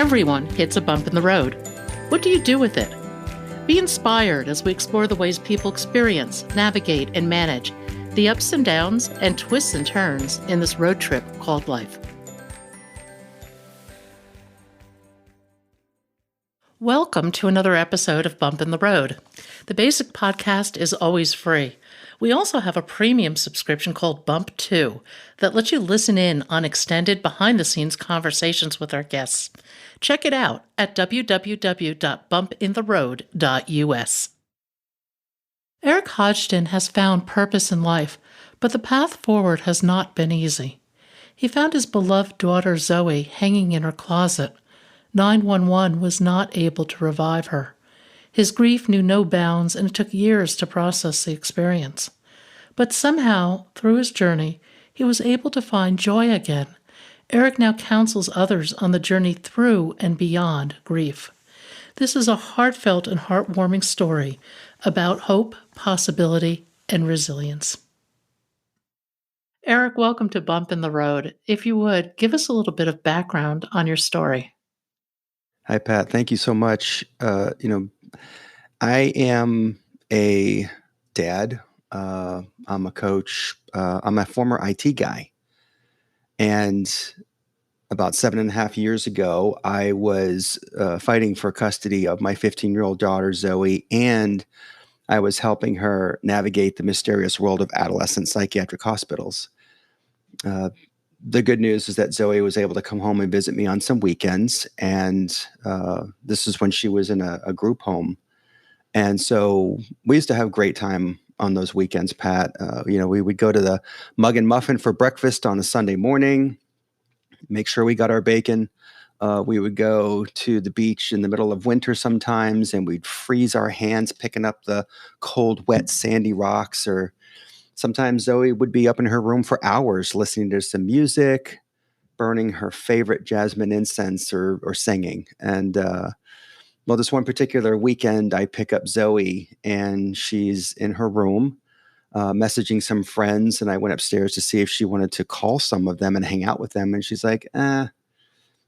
Everyone hits a bump in the road. What do you do with it? Be inspired as we explore the ways people experience, navigate, and manage the ups and downs and twists and turns in this road trip called life. Welcome to another episode of Bump in the Road. The basic podcast is always free. We also have a premium subscription called Bump 2 that lets you listen in on extended behind-the-scenes conversations with our guests. Check it out at www.bumpintheroad.us. Eric Hodgdon has found purpose in life, but the path forward has not been easy. He found his beloved daughter Zoe hanging in her closet. 911 was not able to revive her. His grief knew no bounds, and it took years to process the experience. But somehow, through his journey, he was able to find joy again. Eric now counsels others on the journey through and beyond grief. This is a heartfelt and heartwarming story about hope, possibility, and resilience. Eric, welcome to Bump in the Road. If you would, give us a little bit of background on your story. Hi, Pat. Thank you so much. I am a dad. I'm a coach. I'm a former IT guy. And about 7.5 years ago, I was fighting for custody of my 15-year-old daughter, Zoe, and I was helping her navigate the mysterious world of adolescent psychiatric hospitals. The good news is that Zoe was able to come home and visit me on some weekends. And this is when she was in a group home. And so we used to have great time on those weekends, Pat. We would go to the Mug and Muffin for breakfast on a Sunday morning, make sure we got our bacon. We would go to the beach in the middle of winter sometimes, and we'd freeze our hands picking up the cold, wet, sandy rocks. Or sometimes Zoe would be up in her room for hours listening to some music, burning her favorite jasmine incense or singing. And this one particular weekend, I pick up Zoe, and she's in her room messaging some friends. And I went upstairs to see if she wanted to call some of them and hang out with them. And she's like, I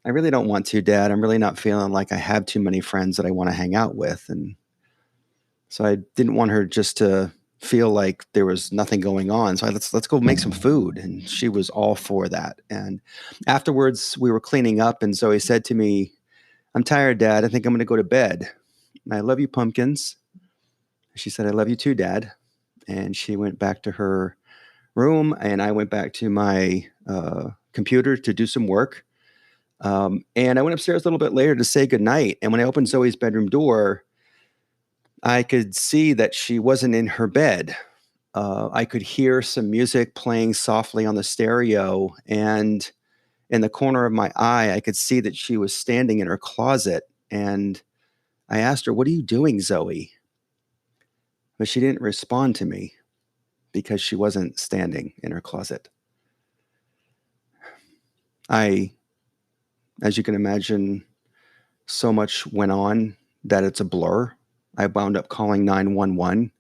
really don't want to, Dad. I'm really not feeling like I have too many friends that I want to hang out with. And so I didn't want her just to feel like there was nothing going on. So let's go make some food. And she was all for that. And afterwards, we were cleaning up, and Zoe said to me, "I'm tired, Dad. I think I'm going to go to bed. I love you, pumpkins." She said, "I love you too, Dad." And she went back to her room, and I went back to my computer to do some work. And I went upstairs a little bit later to say goodnight. And when I opened Zoe's bedroom door, I could see that she wasn't in her bed. I could hear some music playing softly on the stereo, and in the corner of my eye, I could see that she was standing in her closet. And I asked her, "What are you doing, Zoe?" But she didn't respond to me because she wasn't standing in her closet. As you can imagine, so much went on that it's a blur. I wound up calling 911.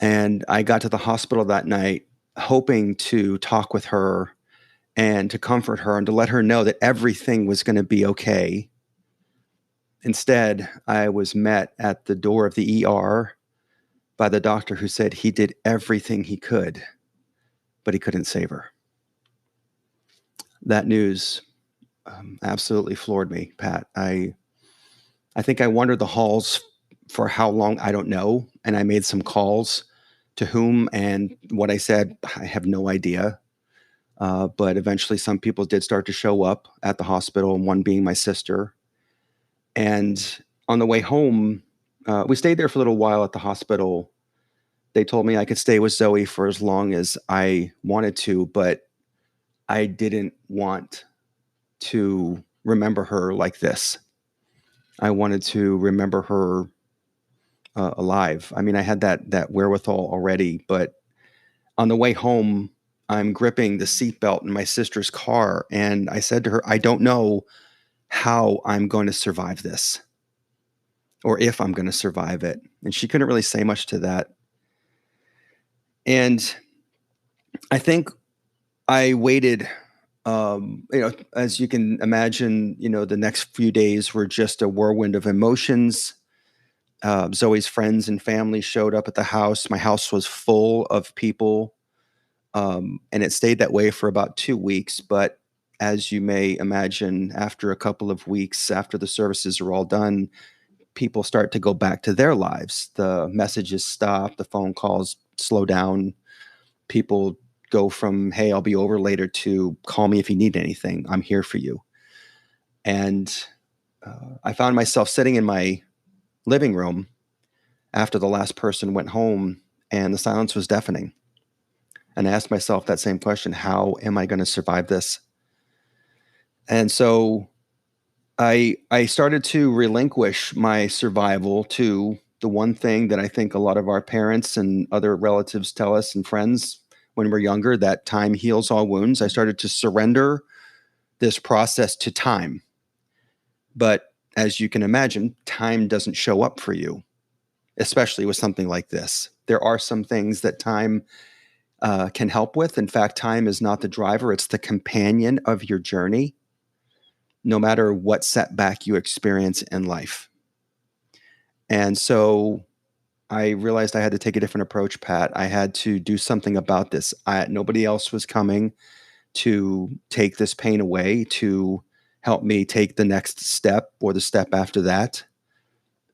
And I got to the hospital that night hoping to talk with her and to comfort her and to let her know that everything was going to be okay. Instead, I was met at the door of the ER by the doctor who said he did everything he could, but he couldn't save her. That news absolutely floored me, Pat. I think I wandered the halls for how long, I don't know. And I made some calls. To whom and what I said, I have no idea. But eventually some people did start to show up at the hospital, and one being my sister. And on the way home, we stayed there for a little while at the hospital. They told me I could stay with Zoe for as long as I wanted to, but I didn't want to remember her like this. I wanted to remember her alive. I mean, I had that wherewithal already, but on the way home, I'm gripping the seatbelt in my sister's car, and I said to her, "I don't know how I'm going to survive this, or if I'm going to survive it." And she couldn't really say much to that. And I think I waited As you can imagine, the next few days were just a whirlwind of emotions. Zoe's friends and family showed up at the house. My house was full of people, and it stayed that way for about 2 weeks. But as you may imagine, after a couple of weeks, after the services are all done, people start to go back to their lives. The messages stop, the phone calls slow down. People go from, hey, I'll be over later, to call me if you need anything. I'm here for you. And I found myself sitting in my living room after the last person went home, and the silence was deafening. And I asked myself that same question: how am I going to survive this? And so I started to relinquish my survival to the one thing that I think a lot of our parents and other relatives tell us, and friends, when we're younger, that time heals all wounds. I started to surrender this process to time. But as you can imagine, time doesn't show up for you, especially with something like this. There are some things that time can help with. In fact, time is not the driver, it's the companion of your journey, no matter what setback you experience in life. And so I realized I had to take a different approach, Pat. I had to do something about this. Nobody else was coming to take this pain away, to help me take the next step or the step after that.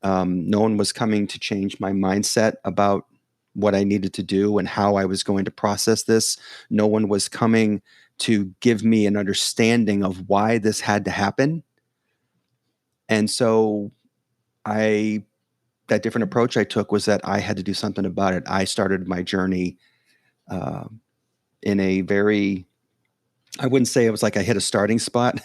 No one was coming to change my mindset about what I needed to do and how I was going to process this. No one was coming to give me an understanding of why this had to happen. And so I that different approach I took was that I had to do something about it. I started my journey uh, in a very, I wouldn't say it was like I hit a starting spot,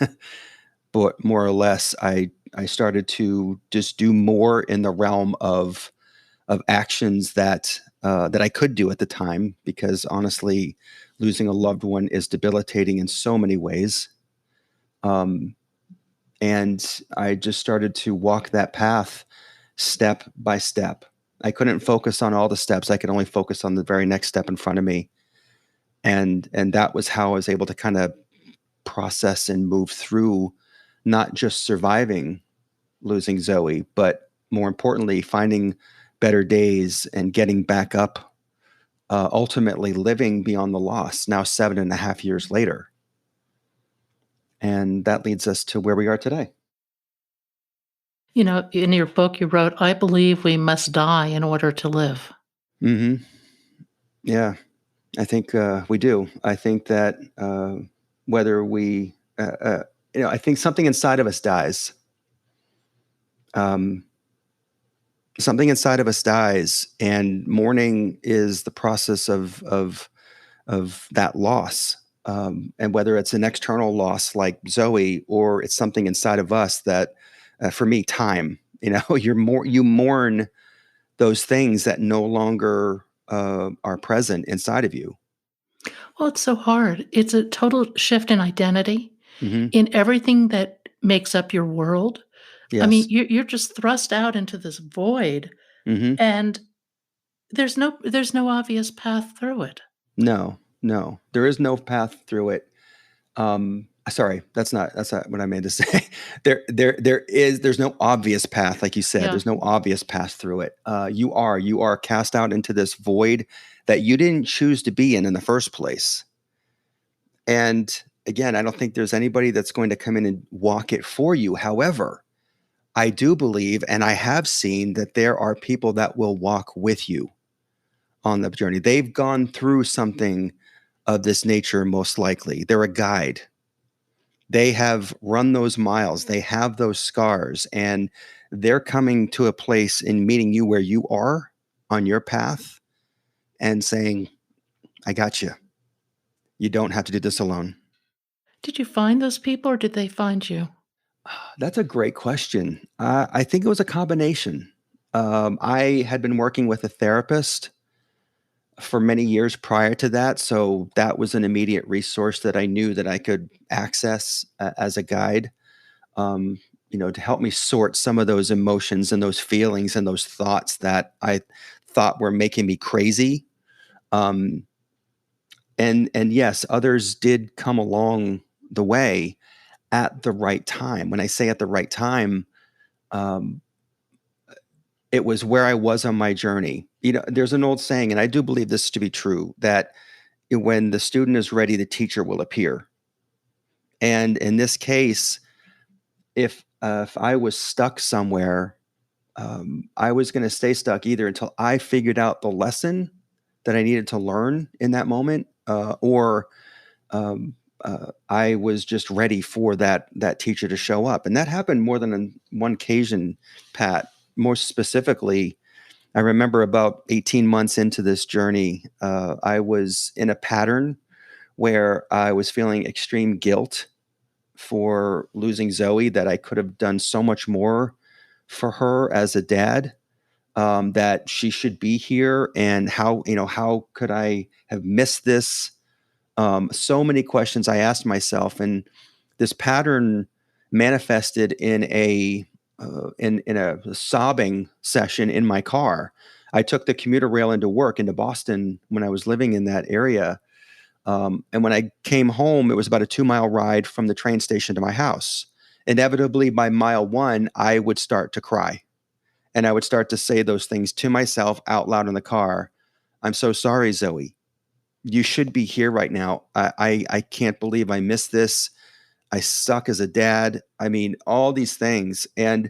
but more or less I started to just do more in the realm of actions that I could do at the time, because honestly, losing a loved one is debilitating in so many ways. Um, and I just started to walk that path step by step. I couldn't focus on all the steps. I could only focus on the very next step in front of me. And that was how I was able to kind of process and move through not just surviving losing Zoe, but more importantly, finding better days and getting back up, ultimately living beyond the loss now 7.5 years later. And that leads us to where we are today. In your book, you wrote, I believe we must die in order to live. Hmm. Yeah, I think we do. I think that whether we, I think something inside of us dies. Um, Something inside of us dies, and mourning is the process of that loss. And whether it's an external loss like Zoe, or it's something inside of us that, for me, time. You mourn those things that no longer are present inside of you. Well, it's so hard. It's a total shift in identity, Hmm. in everything that makes up your world. I mean, Yes. you're just thrust out into this void, Hmm. and there's no obvious path through it. No, no, there is no path through it. Sorry, that's not what I meant to say. There's no obvious path, like you said. Yeah. There's no obvious path through it. You are cast out into this void that you didn't choose to be in the first place. And again, I don't think there's anybody that's going to come in and walk it for you. However, I do believe, and I have seen, that there are people that will walk with you on the journey. They've gone through something of this nature, most likely. They're a guide. They have run those miles, they have those scars, and they're coming to a place in meeting you where you are on your path and saying, I got you. You don't have to do this alone. Did you find those people or did they find you? That's a great question. I think it was a combination. I had been working with a therapist for many years prior to that, so that was an immediate resource that I knew that I could access as a guide. um, to help me sort some of those emotions and those feelings and those thoughts that I thought were making me crazy. And yes, others did come along the way at the right time. When I say at the right time, um, it was where I was on my journey. There's an old saying, and I do believe this to be true, that when the student is ready, the teacher will appear. And in this case, if I was stuck somewhere, I was going to stay stuck either until I figured out the lesson that I needed to learn in that moment, or um, I was just ready for that teacher to show up. And that happened more than on one occasion, Pat. More specifically, I remember about 18 months into this journey, I was in a pattern where I was feeling extreme guilt for losing Zoe, that I could have done so much more for her as a dad, that she should be here. And how could I have missed this? So many questions I asked myself, and this pattern manifested in a sobbing session in my car. I took the commuter rail into work into Boston when I was living in that area, and when I came home, it was about a 2 mile ride from the train station to my house. Inevitably, by mile one, I would start to cry, and I would start to say those things to myself out loud in the car. I'm so sorry, Zoe. You should be here right now. I can't believe I missed this. I suck as a dad. I mean, all these things. And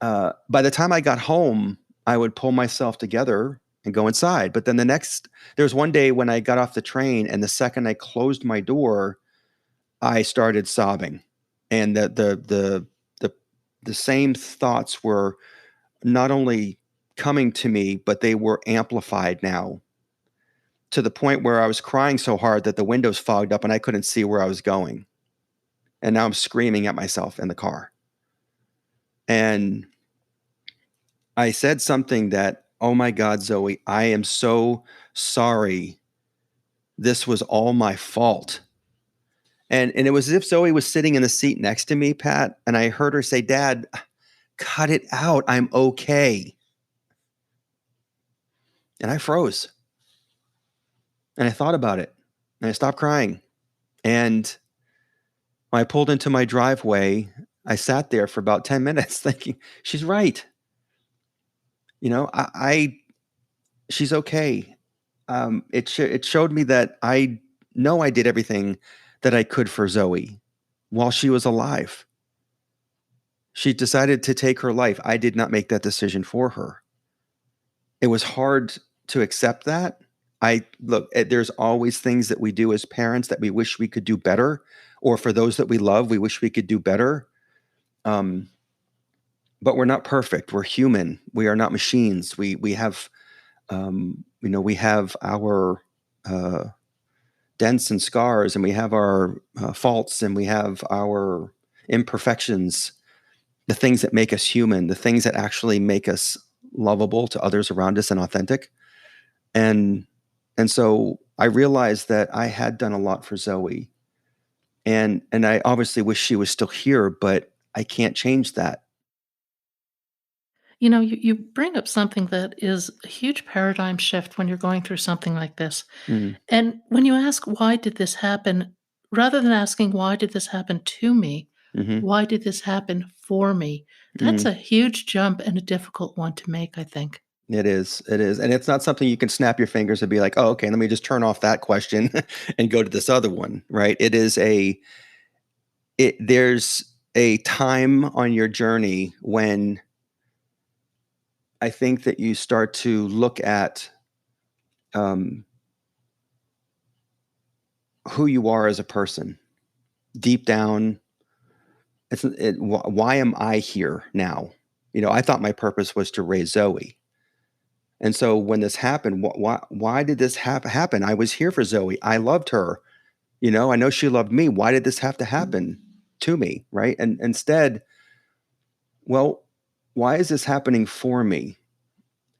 by the time I got home, I would pull myself together and go inside. But then there was one day when I got off the train, and the second I closed my door, I started sobbing. And the same thoughts were not only coming to me, but they were amplified now, to the point where I was crying so hard that the windows fogged up and I couldn't see where I was going. And now I'm screaming at myself in the car. And I said something that, oh my God, Zoe, I am so sorry. This was all my fault. And it was as if Zoe was sitting in the seat next to me, Pat, and I heard her say, Dad, cut it out. I'm okay. And I froze. And I thought about it. And I stopped crying. And when I pulled into my driveway, I sat there for about 10 minutes thinking, she's right. She's okay. It showed me that I know I did everything that I could for Zoe while she was alive. She decided to take her life. I did not make that decision for her. It was hard to accept that. There's always things that we do as parents that we wish we could do better, or for those that we love, we wish we could do better. But we're not perfect. We're human. We are not machines. We have we have our dents and scars, and we have our faults, and we have our imperfections, the things that make us human, the things that actually make us lovable to others around us and authentic. And so I realized that I had done a lot for Zoe, and I obviously wish she was still here, but I can't change that. You bring up something that is a huge paradigm shift when you're going through something like this. Mm, And when you ask, why did this happen, rather than asking, why did this happen to me, hmm why did this happen for me? That's mm. a huge jump and a difficult one to make, I think. It is. It is. And it's not something you can snap your fingers and be like, oh, okay, let me just turn off that question and go to this other one, right? There's a time on your journey when I think that you start to look at um, who you are as a person deep down. Why am I here now? I thought my purpose was to raise Zoe. And so when this happened, why did this happen? I was here for Zoe. I loved her. I know she loved me. Why did this have to happen to me? Right. And instead, well, why is this happening for me?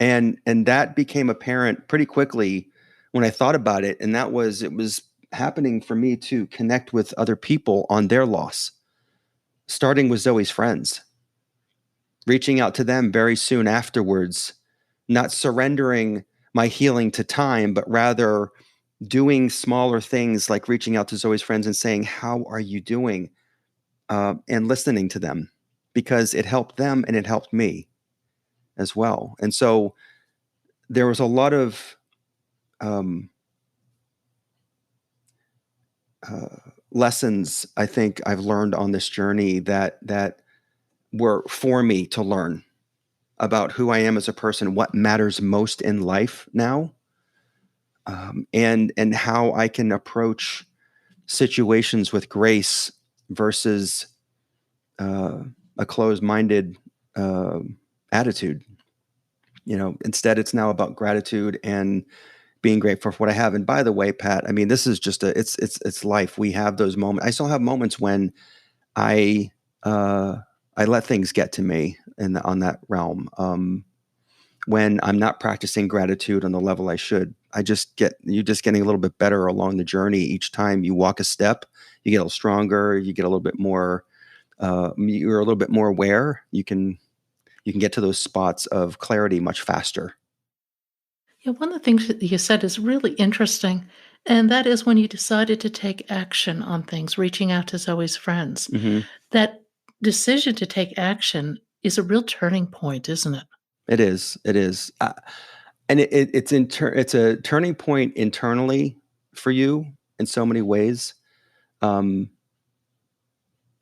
And that became apparent pretty quickly when I thought about it. And it was happening for me to connect with other people on their loss, starting with Zoe's friends, reaching out to them very soon afterwards, not surrendering my healing to time, but rather doing smaller things like reaching out to Zoe's friends and saying, "How are you doing?" And listening to them, because it helped them and it helped me as well. And so there was a lot of um, uh, lessons I think I've learned on this journey that were for me to learn about who I am as a person, what matters most in life now, and how I can approach situations with grace versus uh, a closed-minded uh, attitude. Instead, it's now about gratitude and being grateful for what I have. And by the way, Pat, I mean, this is just it's life. We have those moments. I still have moments when I uh, I let things get to me on that realm. When I'm not practicing gratitude on the level I should. You're just getting a little bit better along the journey. Each time you walk a step, you get a little stronger. You get a little bit more. You're a little bit more aware. You can get to those spots of clarity much faster. Yeah, one of the things that you said is really interesting, and that is when you decided to take action on things, reaching out to Zoe's friends. Hmm. That decision to take action is a real turning point, isn't it? It is. It is. And it's a turning point internally for you in so many ways. Um,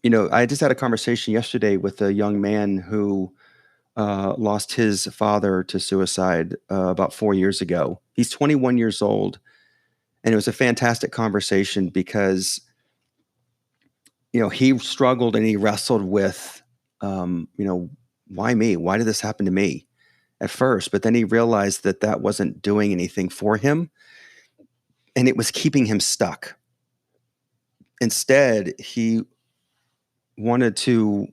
I just had a conversation yesterday with a young man who lost his father to suicide about 4 years ago. He's 21 years old, and it was a fantastic conversation because he struggled and he wrestled with, why me? Why did this happen to me at first? But then he realized that that wasn't doing anything for him, and it was keeping him stuck. Instead, he wanted to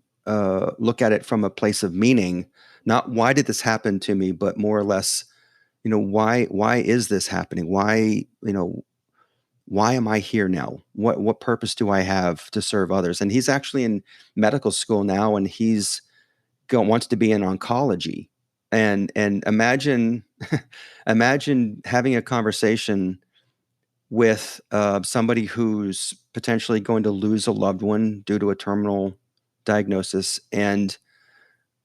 look at it from a place of meaning, not why did this happen to me, but more or less, why is this happening? Why am I here now? What purpose do I have to serve others? And he's actually in medical school now, and wants to be in oncology. And imagine imagine having a conversation with somebody who's potentially going to lose a loved one due to a terminal diagnosis, and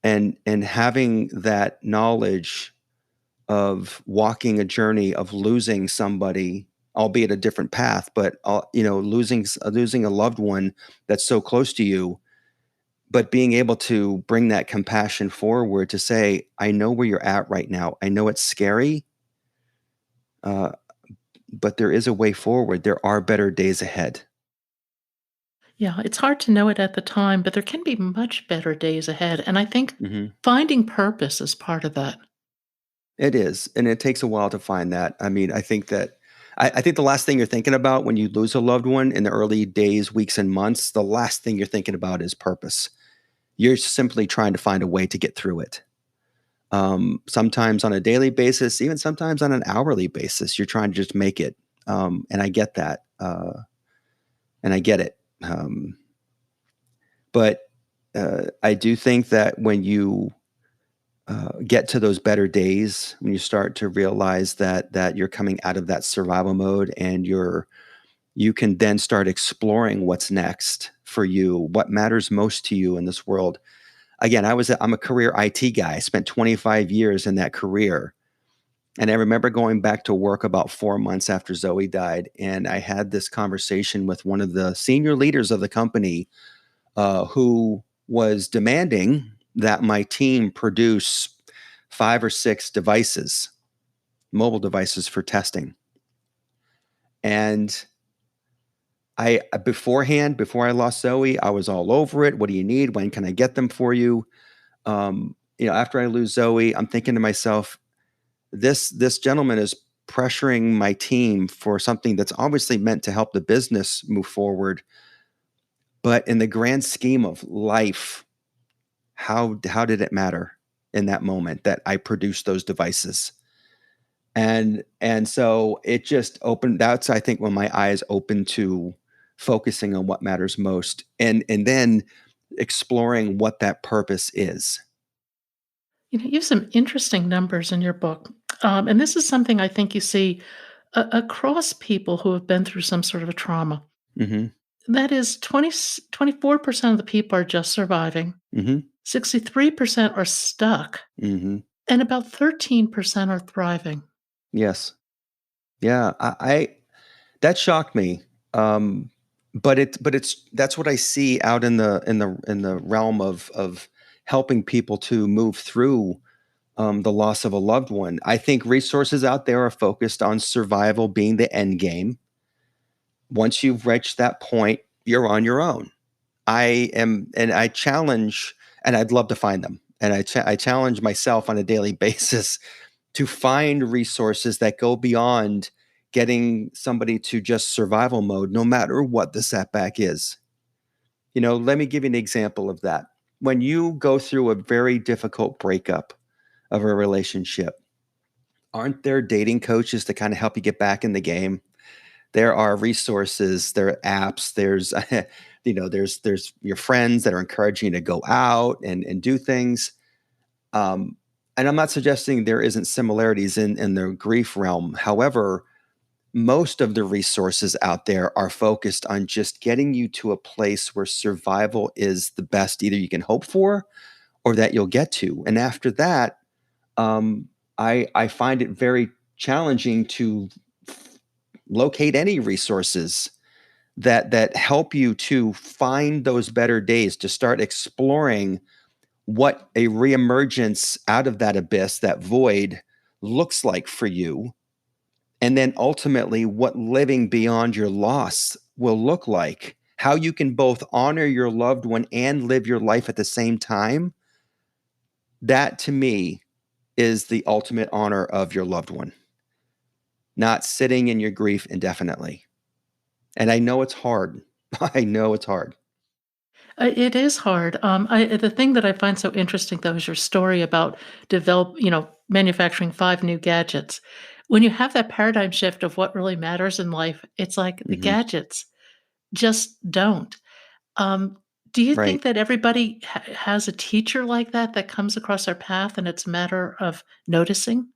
having that knowledge of walking a journey of losing somebody, albeit a different path, but losing a loved one that's so close to you, but being able to bring that compassion forward to say, I know where you're at right now. I know it's scary, uh, but there is a way forward. There are better days ahead. Yeah, it's hard to know it at the time, but there can be much better days ahead. And I think Hmm. finding purpose is part of that. It is, and it takes a while to find that. I mean, I think the last thing you're thinking about when you lose a loved one in the early days, weeks, and months, the last thing you're thinking about is purpose. You're simply trying to find a way to get through it. Sometimes on a daily basis, even sometimes on an hourly basis, you're trying to just make it. And I get that, and I get it. But I do think that when you get to those better days, when you start to realize that you're coming out of that survival mode, and you can then start exploring what's next for you, what matters most to you in this world. Again, I'm a career IT guy. I spent 25 years in that career. And I remember going back to work about 4 months after Zoe died, and I had this conversation with one of the senior leaders of the company, who was demanding that my team produce 5 or 6 devices, mobile devices for testing. And beforehand, before I lost Zoe, I was all over it. What do you need? When can I get them for you? After I lose Zoe, I'm thinking to myself, this gentleman is pressuring my team for something that's obviously meant to help the business move forward. But in the grand scheme of life, how did it matter in that moment that I produced those devices? And so it just opened. That's, I think, when my eyes opened to focusing on what matters most, and then exploring what that purpose is. You have some interesting numbers in your book. And this is something I think you see. across people who have been through some sort of a trauma. Mm-hmm. That is 24% of the people are just surviving, Mm-hmm. 63% are stuck, Mm-hmm. and about 13% are thriving. Yes. Yeah. I that shocked me. Um, but it's that's what I see out in the realm of helping people to move through the loss of a loved one. I think resources out there are focused on survival being the end game. Once you've reached that point, you're on your own. I am, and I challenge, and I'd love to find them. And I challenge myself on a daily basis to find resources that go beyond getting somebody to just survival mode, no matter what the setback is. Let me give you an example of that. When you go through a very difficult breakup of a relationship, aren't there dating coaches to kind of help you get back in the game? There are resources, there are apps, there's there's your friends that are encouraging you to go out and do things. Um, and I'm not suggesting there isn't similarities in the grief realm. However, most of the resources out there are focused on just getting you to a place where survival is the best either you can hope for or that you'll get to. And after that, um, I find it very challenging to locate any resources that help you to find those better days, to start exploring what a reemergence out of that abyss, that void, looks like for you, and then ultimately what living beyond your loss will look like, how you can both honor your loved one and live your life at the same time. That to me is the ultimate honor of your loved one, not sitting in your grief indefinitely. And I know it's hard. I know it's hard. It is hard. The thing that I find so interesting, though, is your story about manufacturing 5 new gadgets. When you have that paradigm shift of what really matters in life, it's like the Hmm. gadgets just don't. Um, do you think Right. that everybody has a teacher like that comes across their path, and it's a matter of noticing?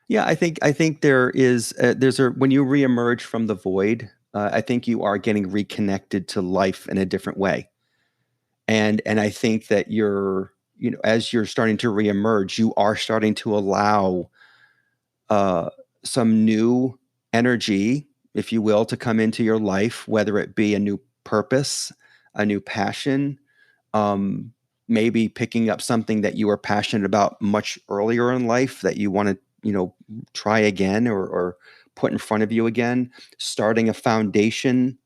Yeah, I think there's a when you reemerge from the void, I think you are getting reconnected to life in a different way. And I think that as you're starting to reemerge, you are starting to allow uh, some new energy, if you will, to come into your life, whether it be a new purpose, a new passion, um, maybe picking up something that you were passionate about much earlier in life that you want to, try again or put in front of you again, starting a foundation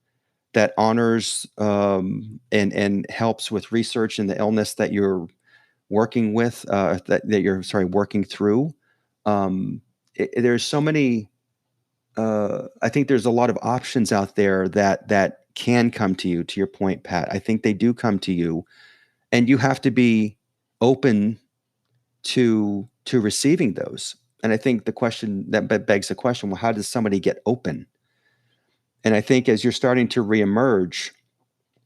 that honors and helps with research in the illness that you're working with, that you're sorry working through. There's so many. I think there's a lot of options out there that can come to you. To your point, Pat, I think they do come to you, and you have to be open to receiving those. And I think the question that begs the question: well, how does somebody get open? And I think as you're starting to reemerge,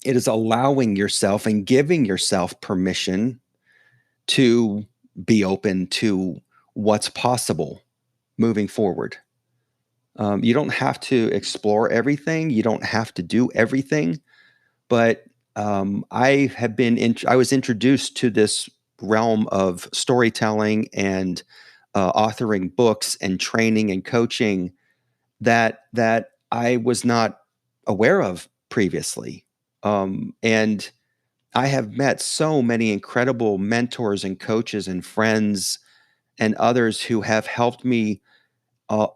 it is allowing yourself and giving yourself permission to be open to what's possible moving forward. You don't have to explore everything. You don't have to do everything. But I was introduced to this realm of storytelling and authoring books and training and coaching that I was not aware of previously. And I have met so many incredible mentors and coaches and friends and others who have helped me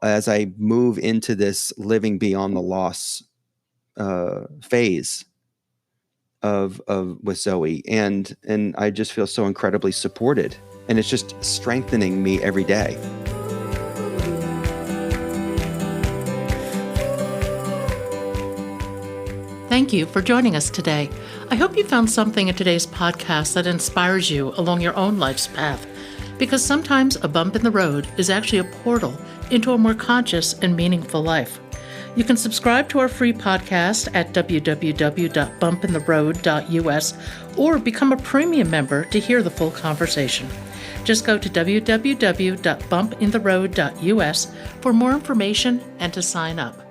as I move into this living beyond the loss phase of with Zoe, and I just feel so incredibly supported, and it's just strengthening me every day. Thank you for joining us today. I hope you found something in today's podcast that inspires you along your own life's path, because sometimes a bump in the road is actually a portal into a more conscious and meaningful life. You can subscribe to our free podcast at www.bumpintheroad.us or become a premium member to hear the full conversation. Just go to www.bumpintheroad.us for more information and to sign up.